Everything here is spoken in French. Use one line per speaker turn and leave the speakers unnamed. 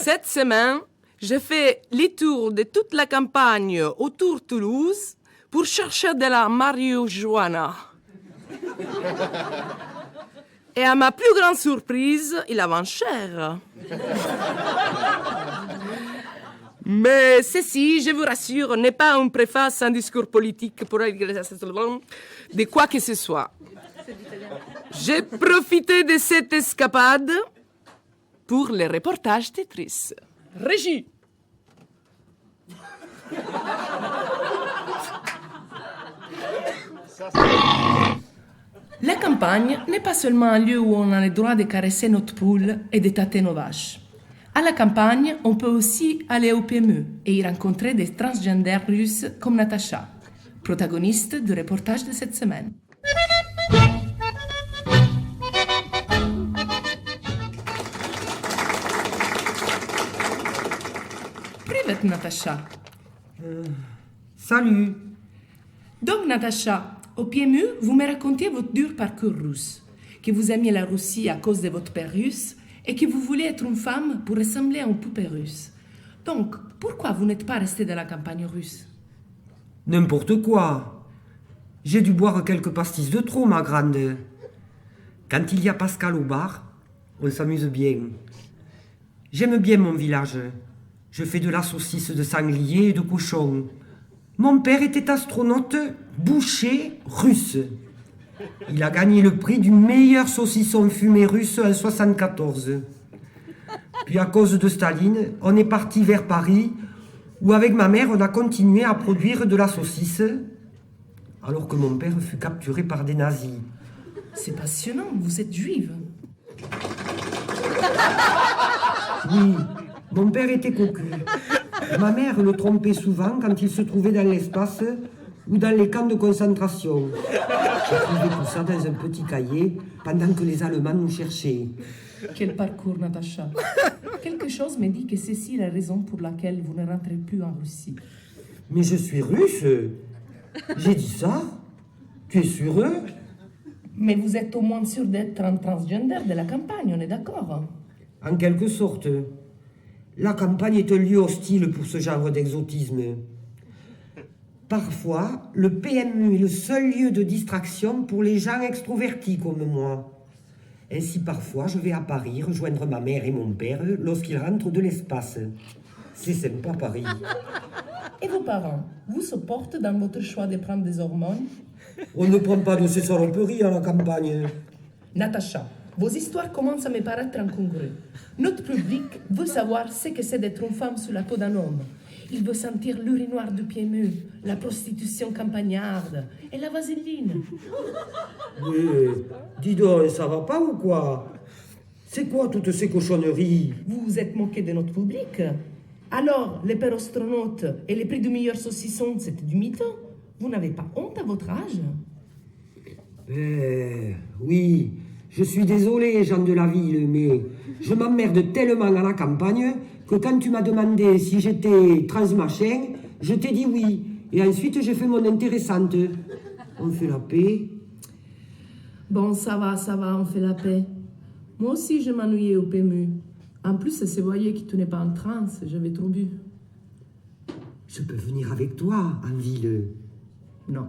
Cette semaine, j'ai fait les tours de toute la campagne autour de Toulouse pour chercher de la marijuana. Et à ma plus grande surprise, il la vend cher. Mais ceci, je vous rassure, n'est pas une préface, un discours politique pour de quoi que ce soit. J'ai profité de cette escapade pour le reportage Tetris. Régie. La campagne n'est pas seulement un lieu où on a le droit de caresser notre poule et de tâter nos vaches. À la campagne, on peut aussi aller au PME et y rencontrer des transgenders russes comme Natacha, protagoniste du reportage de cette semaine. Привет, Natacha.
Salut.
Donc, Natacha, au PMU, vous me racontiez votre dur parcours russe, que vous aimiez la Russie à cause de votre père russe et que vous voulez être une femme pour ressembler à une poupée russe. Donc, pourquoi vous n'êtes pas resté dans la campagne russe?
N'importe quoi. J'ai dû boire quelques pastis de trop, ma grande. Quand il y a Pascal au bar, on s'amuse bien. J'aime bien mon village. Je fais de la saucisse de sanglier et de cochon. Mon père était astronaute, boucher, russe. Il a gagné le prix du meilleur saucisson fumé russe en 1974. Puis à cause de Staline, on est parti vers Paris, où avec ma mère, on a continué à produire de la saucisse, alors que mon père fut capturé par des nazis.
C'est passionnant, vous êtes juive.
Oui, mon père était cocu. Ma mère le trompait souvent quand il se trouvait dans l'espace ou dans les camps de concentration. J'écrivais tout ça dans un petit cahier pendant que les Allemands nous cherchaient.
Quel parcours, Natacha. Quelque chose me dit que c'est la raison pour laquelle vous ne rentrez plus en Russie.
Mais je suis russe. J'ai dit ça. Tu es sûr?
Mais vous êtes au moins sûr d'être un transgender de la campagne, on est d'accord?
En quelque sorte. La campagne est un lieu hostile pour ce genre d'exotisme. Parfois, le PMU est le seul lieu de distraction pour les gens extrovertis comme moi. Ainsi, parfois, je vais à Paris rejoindre ma mère et mon père lorsqu'ils rentrent de l'espace. C'est sympa, Paris.
Et vos parents, vous supportent dans votre choix de prendre des hormones?
On ne prend pas de ces saloperies à la campagne.
Natacha, vos histoires commencent à me paraître incongrues. Notre public veut savoir ce que c'est d'être une femme sous la peau d'un homme. Il veut sentir l'urinoir du PMU, la prostitution campagnarde et la vaseline.
Mais, dis donc, ça va pas ou quoi? C'est quoi toutes ces cochonneries?
Vous vous êtes moqué de notre public? Alors, les pères astronautes et les prix du meilleur saucisson, c'était du mytho? Vous n'avez pas honte à votre âge?
Oui, je suis désolé, gens de la ville, mais je m'emmerde tellement à la campagne que quand tu m'as demandé si j'étais transmachin, je t'ai dit oui. Et ensuite, j'ai fait mon intéressante. On fait la paix.
Bon, ça va, on fait la paix. Moi aussi, je m'ennuyais au PMU. En plus, ça se voyait que tu n'es pas en transe, j'avais trop bu.
Je peux venir avec toi en ville?
Non.